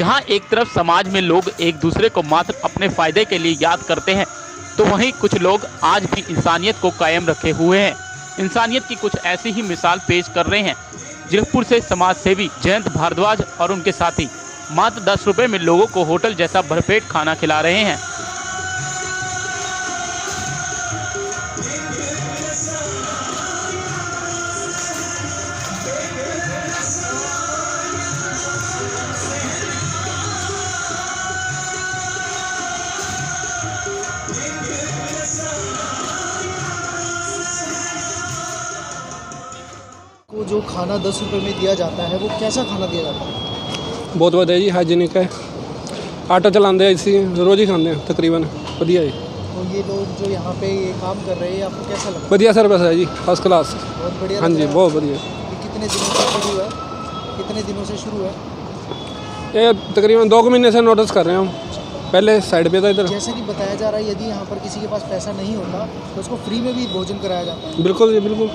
जहां एक तरफ समाज में लोग एक दूसरे को मात्र अपने फायदे के लिए याद करते हैं, तो वहीं कुछ लोग आज भी इंसानियत को कायम रखे हुए हैं। इंसानियत की कुछ ऐसी ही मिसाल पेश कर रहे हैं। जिरपुर से समाज सेवी जयंत भारद्वाज और उनके साथी मात्र 10 रुपये में लोगों को होटल जैसा भरपेट खाना खिला रहे हैं। को जो खाना 10 रुपये में दिया जाता है वो कैसा खाना दिया जाता है? बहुत वधिया जी, हाइजीनिक है। आटा चलाते हैं, इसी रोज़ ही खाते हैं तकरीबन। वधिया जी। तो ये लोग जो यहाँ पे ये काम कर रहे हैं आपको कैसा लगता है? वधिया सर्विस है जी, फर्स्ट क्लास। बहुत बढ़िया। हाँ जी, बहुत वधिया। ये कितने दिनों से शुरू है? कितने दिनों से शुरू है? ये तकरीबन 2 महीने से नोटिस कर रहे हैं हम। पहले साइड पे था इधर। जैसे कि बताया जा रहा है यदि यहाँ पर किसी के पास पैसा नहीं होता तो उसको फ्री में भी भोजन कराया जाता है। बिल्कुल जी, बिल्कुल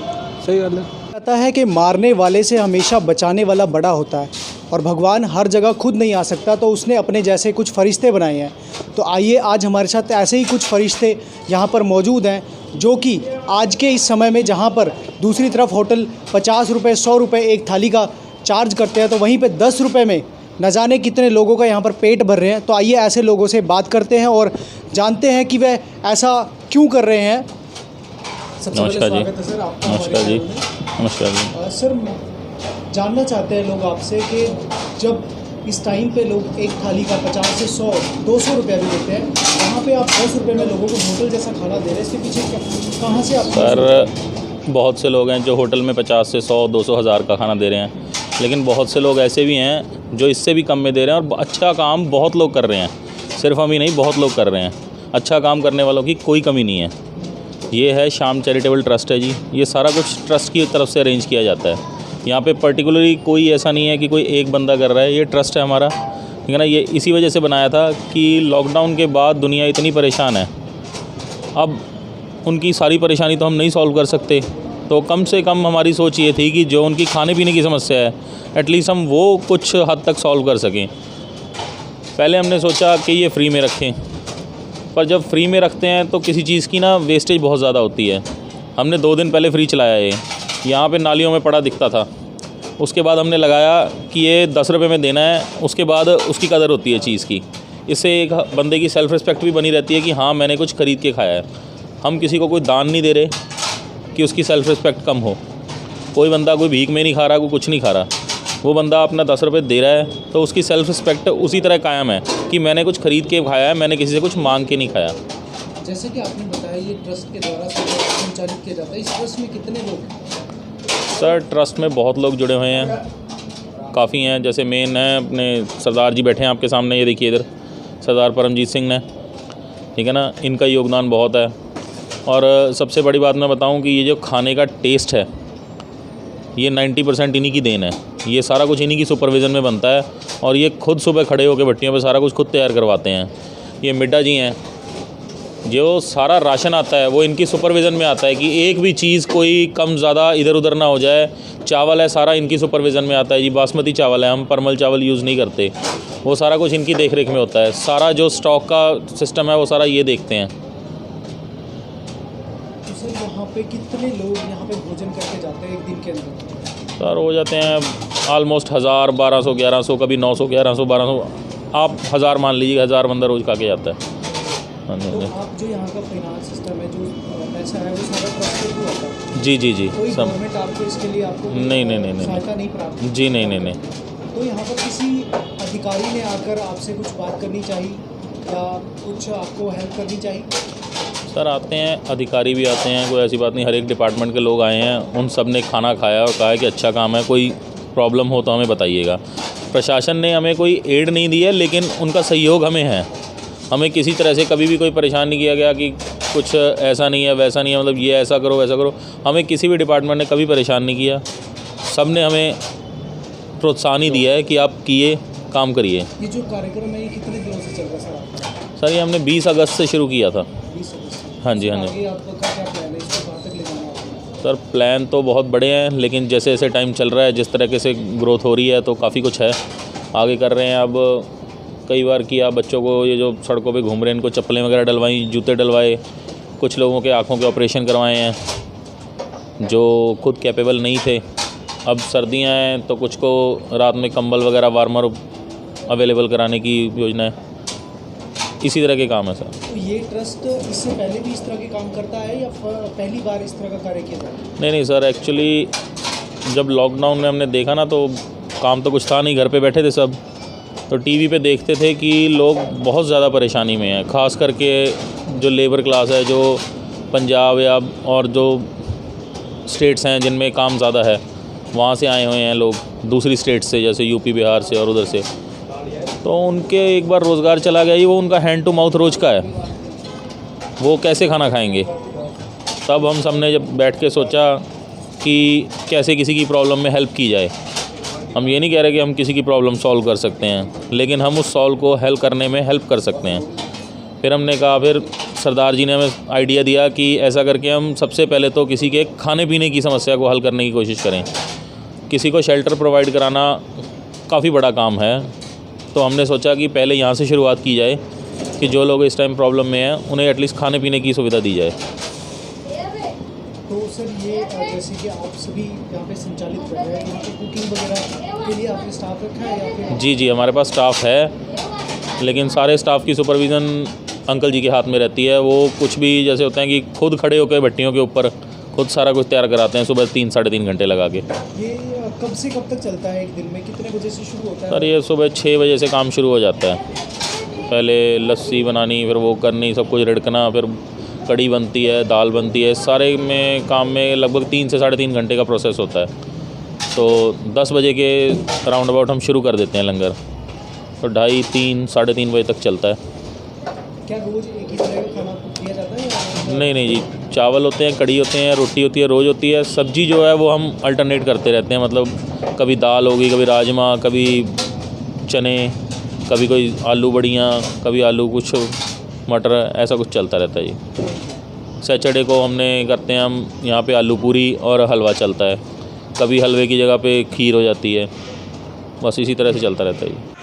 सही बात है। कहता है कि मारने वाले से हमेशा बचाने वाला बड़ा होता है और भगवान हर जगह खुद नहीं आ सकता, तो उसने अपने जैसे कुछ फरिश्ते बनाए हैं। तो आइए आज हमारे साथ ऐसे ही कुछ फरिश्ते यहाँ पर मौजूद हैं, जो कि आज के इस समय में जहाँ पर दूसरी तरफ होटल 50 रुपये 100 रुपये एक थाली का चार्ज करते हैं, तो वहीं पे 10 रुपये में न जाने कितने लोगों का यहाँ पर पेट भर रहे हैं। तो आइए ऐसे लोगों से बात करते हैं और जानते हैं कि वह ऐसा क्यों कर रहे हैं। नमस्कार जी। नमस्कार जी। नमस्कार जी। सर, जानना चाहते हैं लोग आपसे कि जब इस टाइम पे लोग एक थाली का 50 से 100 200 रुपया भी देते हैं, वहाँ पे आप 10 रुपये में लोगों को होटल जैसा खाना दे रहे हैं, इसके पीछे कहाँ से आप? सर, बहुत से लोग हैं जो होटल में 50 से 100 200 हज़ार का खाना दे रहे हैं, लेकिन बहुत से लोग ऐसे भी हैं जो इससे भी कम में दे रहे हैं और अच्छा काम बहुत लोग कर रहे हैं। सिर्फ हम ही नहीं, बहुत लोग कर रहे हैं। अच्छा काम करने वालों की कोई कमी नहीं है। ये है श्याम चैरिटेबल ट्रस्ट है जी। ये सारा कुछ ट्रस्ट की तरफ से अरेंज किया जाता है। यहाँ पे पर्टिकुलरली कोई ऐसा नहीं है कि कोई एक बंदा कर रहा है। ये ट्रस्ट है हमारा, ठीक है ना। ये इसी वजह से बनाया था कि लॉकडाउन के बाद दुनिया इतनी परेशान है, अब उनकी सारी परेशानी तो हम नहीं सॉल्व कर सकते, तो कम से कम हमारी सोच ये थी कि जो उनकी खाने पीने की समस्या है एटलीस्ट हम वो कुछ हद तक सॉल्व कर सकें। पहले हमने सोचा कि ये फ्री में रखें, पर जब फ्री में रखते हैं तो किसी चीज़ की ना वेस्टेज बहुत ज़्यादा होती है। हमने 2 दिन पहले फ्री चलाया ये, यहाँ पे नालियों में पड़ा दिखता था। उसके बाद हमने लगाया कि ये 10 रुपये में देना है, उसके बाद उसकी कदर होती है चीज़ की। इससे एक बंदे की सेल्फ़ रिस्पेक्ट भी बनी रहती है कि हाँ मैंने कुछ ख़रीद के खाया है। हम किसी को कोई दान नहीं दे रहे कि उसकी सेल्फ़ रिस्पेक्ट कम हो। कोई बंदा कोई भीख में नहीं खा रहा, कोई कुछ नहीं खा रहा। वो बंदा अपना 10 रुपये दे रहा है तो उसकी सेल्फ़ रिस्पेक्ट उसी तरह कायम है कि मैंने कुछ ख़रीद के खाया है, मैंने किसी से कुछ मांग के नहीं खाया। जैसे कि आपने बताया ये ट्रस्ट के द्वारा संचालित किया जाता है, इस ट्रस्ट में कितने लोग हैं? सर, ट्रस्ट में बहुत लोग जुड़े हुए हैं, काफ़ी हैं। जैसे मेन है अपने सरदार जी बैठे हैं आपके सामने, ये देखिए इधर सरदार परमजीत सिंह ने, ठीक है ना। इनका योगदान बहुत है। और सबसे बड़ी बात मैं बताऊं कि ये जो खाने का टेस्ट है ये 90% इन्हीं की देन है। ये सारा कुछ इन्हीं की सुपरविज़न में बनता है और ये खुद सुबह खड़े होकर भट्टियों पे सारा कुछ खुद तैयार करवाते हैं। ये मिड्डा जी हैं, जो सारा राशन आता है वो इनकी सुपरविज़न में आता है कि एक भी चीज़ कोई कम ज़्यादा इधर उधर ना हो जाए। चावल है सारा इनकी सुपरविज़न में आता है जी, बासमती चावल है, हम परमल चावल यूज़ नहीं करते। वो सारा कुछ इनकी देख रेख में होता है। सारा जो स्टॉक का सिस्टम है वो सारा ये देखते हैं। तो सर, यहाँ पे कितने लोग यहाँ पे भोजन करके जाते हैं एक दिन के अंदर? सर, हो जाते हैं ऑलमोस्ट 1000 1200 1100, कभी 900 1100 1200, आप 1000 मान लीजिए। 1000 बंदा रोज़ खा के जाता है। तो आप जो यहाँ का फाइनेंस सिस्टम है, जो पैसा है वो सारा ट्रस्ट के थ्रू आता है? जी जी जी, कोई सब। गवर्नमेंट आपको इसके लिए आपको नहीं सहायता नहीं प्राप्त? जी नहीं। तो यहाँ पर किसी अधिकारी ने आकर आपसे कुछ बात करनी चाहिए या कुछ आपको हेल्प करनी चाहिए? सर, आते हैं अधिकारी भी आते हैं, कोई ऐसी बात नहीं। हर एक डिपार्टमेंट के लोग आए हैं, उन सब ने खाना खाया और कहा कि अच्छा काम है, कोई प्रॉब्लम हो तो हमें बताइएगा। प्रशासन ने हमें कोई एड नहीं दी है, लेकिन उनका सहयोग हमें है। हमें किसी तरह से कभी भी कोई परेशान नहीं किया गया कि कुछ ऐसा नहीं है वैसा नहीं है, मतलब ये ऐसा करो वैसा करो। हमें किसी भी डिपार्टमेंट ने कभी परेशान नहीं किया। सब ने हमें प्रोत्साहन ही दिया है कि आप किए, काम करिए। ये जो कार्यक्रम है ये कितने दिनों से चल रहा है सर आपका? सर, ये हमने 20 अगस्त से शुरू किया था। 20 अगस्त। हाँ जी। आगे आपका क्या प्लान है, इसको कहाँ तक ले जाना है? सर, प्लान तो बहुत बड़े हैं, लेकिन जैसे जैसे टाइम चल रहा है, जिस तरीके से ग्रोथ हो रही है, तो काफ़ी कुछ है। आगे कर रहे हैं। अब कई बार किया। बच्चों को ये जो सड़कों पे घूम रहे हैं इनको चप्पलें वगैरह डलवाई, जूते डलवाए। कुछ लोगों के आँखों के ऑपरेशन करवाए हैं जो खुद कैपेबल नहीं थे। अब सर्दियां हैं तो कुछ को रात में कंबल वगैरह वार्मर अवेलेबल कराने की योजना है। इसी तरह के काम है सर। तो ये ट्रस्ट इससे पहले भी इस तरह के काम करता है या पहली बार इस तरह का कार्य किया था? नहीं सर, एक्चुअली जब लॉकडाउन में हमने देखा ना तो काम तो कुछ था नहीं, घर पे बैठे थे सब, तो टीवी पे देखते थे कि लोग बहुत ज़्यादा परेशानी में हैं। ख़ास करके जो लेबर क्लास है, जो पंजाब या और जो स्टेट्स हैं जिनमें काम ज़्यादा है, वहाँ से आए हुए हैं लोग दूसरी स्टेट से, जैसे यूपी बिहार से और उधर से। तो उनके एक बार रोज़गार चला गया, ये वो उनका हैंड टू माउथ रोज़ का है, वो कैसे खाना खाएंगे। तब हम सब ने जब बैठ के सोचा कि कैसे किसी की प्रॉब्लम में हेल्प की जाए। हम ये नहीं कह रहे कि हम किसी की प्रॉब्लम सॉल्व कर सकते हैं, लेकिन हम उस सॉल्व को हेल्प करने में हेल्प कर सकते हैं। फिर हमने कहा, फिर सरदार जी ने हमें आइडिया दिया कि ऐसा करके हम सबसे पहले तो किसी के खाने पीने की समस्या को हल करने की कोशिश करें। किसी को शेल्टर प्रोवाइड कराना काफ़ी बड़ा काम है, तो हमने सोचा कि पहले यहाँ से शुरुआत की जाए कि जो लोग इस टाइम प्रॉब्लम में हैं उन्हें एटलीस्ट खाने पीने की सुविधा दी जाए। तो सर ये जैसे कि आप सभी यहाँ पे संचालित कर रहे हैं, यहाँ पे कुकिंग वगैरह के लिए आपने स्टाफ रखा है या फिर? जी, हमारे पास स्टाफ है, लेकिन सारे स्टाफ की सुपरविज़न अंकल जी के हाथ में रहती है। वो कुछ भी जैसे होता है कि खुद खड़े होकर भट्टियों के ऊपर खुद सारा कुछ तैयार कराते हैं सुबह 3 साढ़े 3 घंटे लगा के। ये कब से कब तक चलता है? एक दिन में कितने बजे से शुरू होता है? सर ये सुबह 6 बजे से काम शुरू हो जाता है। पहले लस्सी बनानी, फिर वो करनी, सब कुछ रिड़कना, फिर कड़ी बनती है, दाल बनती है, सारे में काम में लगभग 3 से साढ़े 3 घंटे का प्रोसेस होता है। तो 10 बजे के राउंड अबाउट हम शुरू कर देते हैं लंगर, तो 2:30, 3, साढ़े 3 बजे तक चलता है। क्या रोज़ एक ही तरह का खाना दिया जाता है या? नहीं जी, चावल होते हैं, कड़ी होते हैं, रोटी होती है, रोज़ होती है। सब्जी जो है वो हम अल्टरनेट करते रहते हैं, मतलब कभी दाल होगी, कभी राजमा, कभी चने, कभी कोई आलू बड़ियाँ, कभी आलू कुछ मटर, ऐसा कुछ चलता रहता है जी। सैटरडे को हमने करते हैं हम यहाँ पे आलू पूरी और हलवा चलता है। कभी हलवे की जगह पे खीर हो जाती है, बस इसी तरह से चलता रहता है जी।